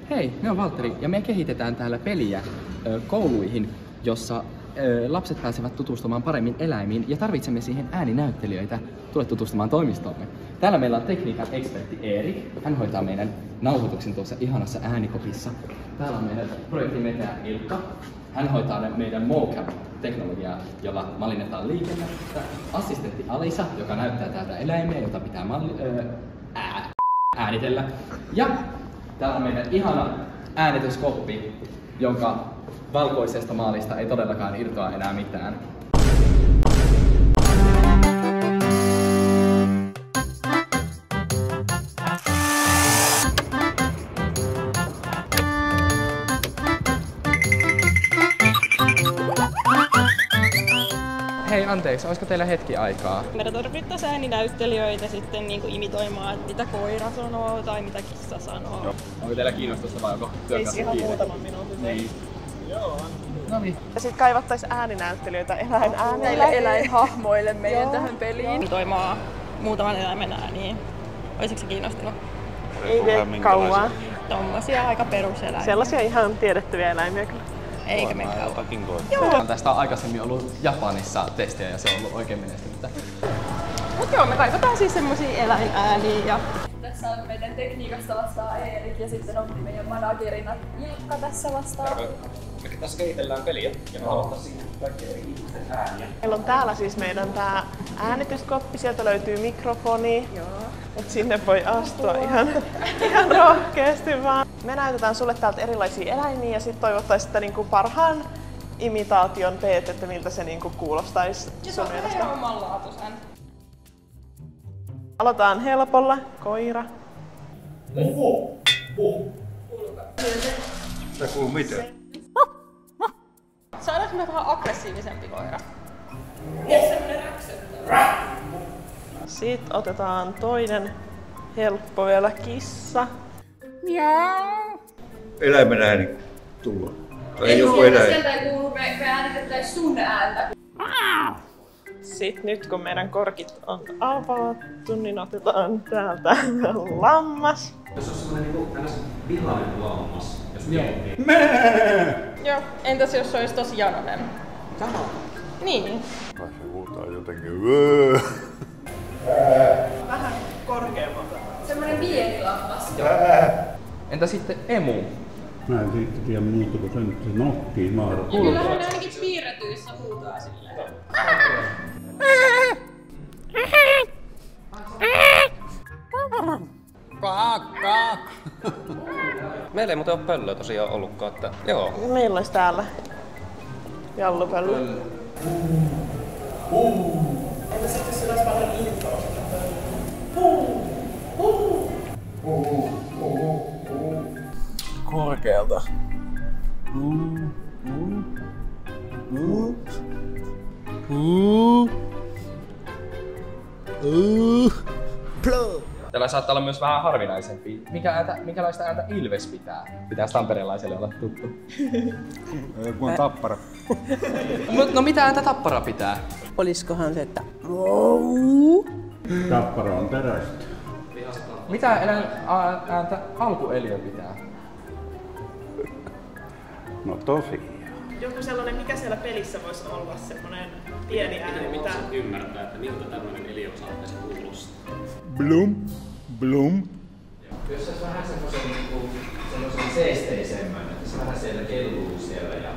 Hei, me on Valtteri ja me kehitetään täällä peliä kouluihin, jossa lapset pääsevät tutustumaan paremmin eläimiin ja tarvitsemme siihen ääninäyttelijöitä. Tule tutustumaan toimistoomme. Täällä meillä on tekniikan ekspertti Erik. Hän hoitaa meidän nauhoituksen tuossa ihanassa äänikopissa. Täällä on meidän projektimetäjä Ilkka. Hän hoitaa meidän mocap-teknologiaa, jolla mallinnetaan liikennettä. Assistentti Alisa, joka näyttää täältä eläimiä, jota pitää äänitellä. Ja täällä on meidän ihana äänityskoppi, jonka valkoisesta maalista ei todellakaan irtoa enää mitään. Hei, anteeksi, olisiko teillä hetki aikaa? Meidän tarvittaisiin ääninäyttelijöitä sitten niinku imitoimaan, mitä koira sanoo tai mitä kissa sanoo. Joo. Onko teillä kiinnostusta vai onko työkanssa kiinni? Ihan muutaman minuutin. Niin. Joo. No niin. Ja sit kaivattaisiin ääninäyttelijöitä näille eläinhahmoille meidän tähän peliin. Imitoimaan muutaman eläimen ääniin. Olisiko se kiinnostava? Ei vie kauaa. Tommosia aika peruseläimiä. Sellaisia ihan tiedettäviä eläimiä kyllä. Eikä mene kauan. Joo. Tästä on aikaisemmin ollut Japanissa testiä ja se on ollut oikein menestynyttä. Mut joo, me kaivataan siis semmosia eläinääniä. Ja tässä on meidän tekniikasta vastaa Erik ja sitten on meidän managerina Ilkka tässä vastaa. Me tässä kehitellään peliä ja me halutaan siihen kaikkia eri ihmisten ääniä. Meillä on täällä siis meidän tää äänityskoppi, sieltä löytyy mikrofoni. Joo. Mut sinne voi astua ihan rohkeasti vaan. Me näytetään sulle täältä erilaisia eläimiä ja sit toivottaisiin, että niinku parhaan imitaation teet, että miltä se niinku kuulostaisi sun mielestä. Ja omanlaatuisen. Aloitetaan helpolla. Koira. Oho! Tää kuuluu miten? Saadaanko me vähän aggressiivisempi koira? Sitten otetaan toinen helppo vielä kissa. Eläimen ääni tulla. Tai joku eläin. Sieltä ei kuulu, me äänitettäisiin sun ääntä. Sitten nyt kun meidän korkit on avattu, niin otetaan täältä lammas. Jos on semmoinen niinku vihainen lammas, jos miettii. Joo, entäs jos se olisi tosi janonen? Janonen? Niin. Kai se huutaa jotenkin. Vähän korkeammalta. Semmoinen pieni lammas. Entä sitten emu? Mä en siitä tiedä muuta kuin sen, että se nokkii mahdollisesti. Kyllähän ne ainakin piirretyissä huutaa silleen. Meillä ei muuten ole pöllöä tosiaan ollutkaan, että joo. Meillä olisi täällä jallupöllö. Entä sitten jos sillä olisi paljon intoa? Korkealta. Tällä saattaa olla myös vähän harvinaisempi. Minkälaista ääntä ilves pitää? Pitäisi tamperelaiselle olla tuttu. Kun on tappara. No mitä ääntä tappara pitää? Olisikohan se, että Tappara on terästä. Mitä ääntä alkueliö pitää? No tosiaan. joku sellainen, mikä siellä pelissä voisi olla semmoinen pieni ääni, mitä ymmärtää, että miltä tämmöinen eliö saattaisi kuulostaa. Blum, blum. Jos se on vähän semmoisen seesteisemmän, että se vähän siellä kelluu siellä ja...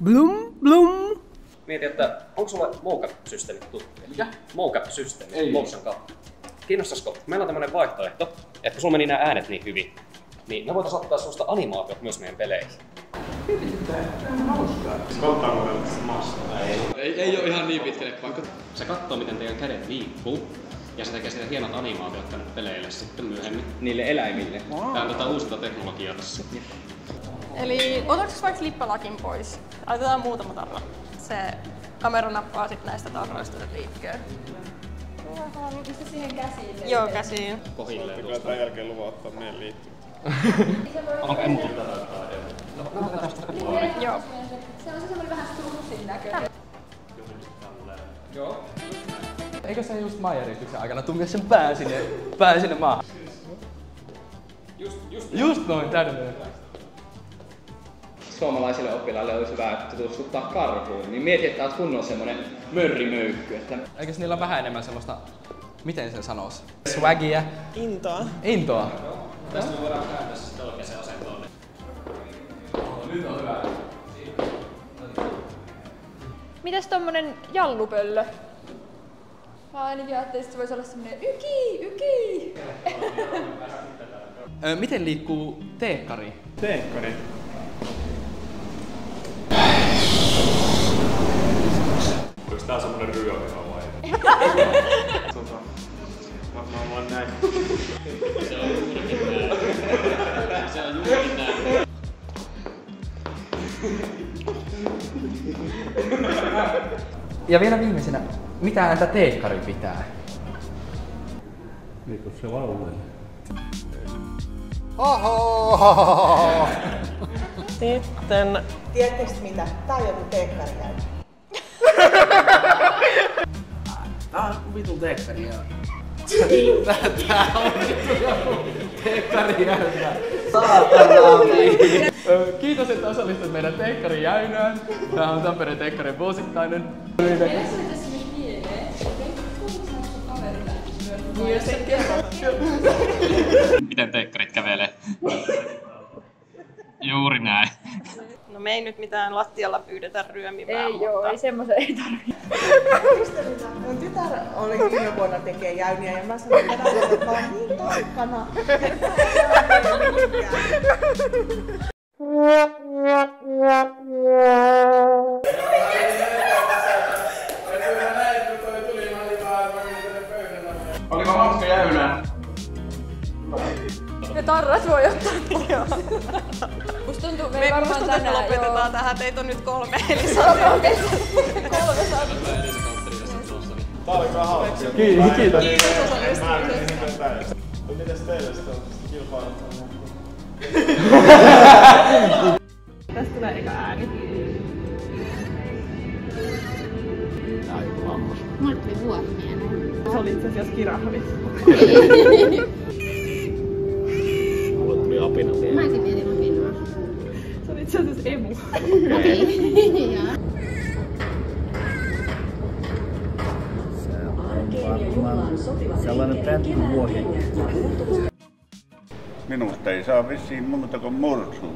blum, blum. Mieti, että onko sulla mocap-systeemi tuttu? Mikä? Mocap-systeemi, Ei. motion capture. Kiinnostaisiko? Meillä on tämmönen vaihtoehto, että kun sulla meni nämä äänet niin hyvin, niin me voitaisiin ottaa susta animaatiot myös meidän peleihin. Ei ole ihan niin pitkälle pakko. Se katsoo, miten teidän kädet liikkuu, ja se tekee siitä hienot animaatiot tänne peleille sitten myöhemmin. Niille eläimille. Tää on tätä uusinta teknologiaa tässä. Eli otatko vaikka lippalakin pois? Laitetaan muutama tarra. Se kamera nappaa sit näistä tarroista liikkeen. Mistä siihen käsiin? Joo, käsiin. Kohilleen Kyllä tuosta. tämän jälkeen luvan ottaa meidän liittyä. Onko emu? Joo. Se on se semmoinen vähän strussin näköinen. Joo. Eikö se just Maija-eristyksen aikana tunke sen pää sinne maahan? Just noin, täydellinen. Suomalaisille oppilaille olisi hyvä tutustuttaa karhuun, niin mieti, että oot kunnon semmonen mörrimöykky. Että... Eikös niillä ole vähän enemmän semmoista, miten sen sanois? Swagia? Intoa. Intoa. Tästä me voidaan kääntää se oikeaan asentoon. Nyt on hyvä. Mitäs tommonen jallupöllö? Mä ainakin ajattelin, että se voisi olla semmonen yki! Miten liikkuu teekkari? Teekkari. Onks tää semmonen ryöpä vai? Mä vaan näin. Se on juurikin näin. Se on juurikin näin. Ja vielä viimeisenä, mitä ääntä teekkari pitää? Eikö se laulaa? Sitten... Tiedättekö mitä? Tää on joku teekkari käytä. Tää on vitun teekkari. Tää on vitun teekkari jäynä. Kiitos, että osallistuit meidän teekkarin jäynään. Tää on Tampereen teekkarin vuosittainen. Meillä oli tässä nyt mieleen. Miten teekkarit kävelee? Juuri näin. No me ei nyt mitään lattialla pyydetä ryömimään, Ei joo, ei semmoisen ei tarvitse. Mun tytär oli viime vuonna tekee jäyniä ja mä sanoin, että mä oon niin tarkkana. Olipa hauska jäynä. Ne tarrat voi ottaa. Musta tuntuu, me ei varmaan tänään lopetetaan tähän, teitä on nyt 3, eli Tää oli kyllä hauska. Kiitos. Mites teille sitten on kilpailut? Tästä tulee eka ääni. Mulle tuli vuosi mieleen. Se oli itse asiassa kirahvi. Mulle tuli apina mieleen. Mäkin mietin apinaa. Se oli itse asiassa emu. Okei. Joo. Sellainen prättyvuohi. Minusta ei saa vissiin muuta kuin mursuun.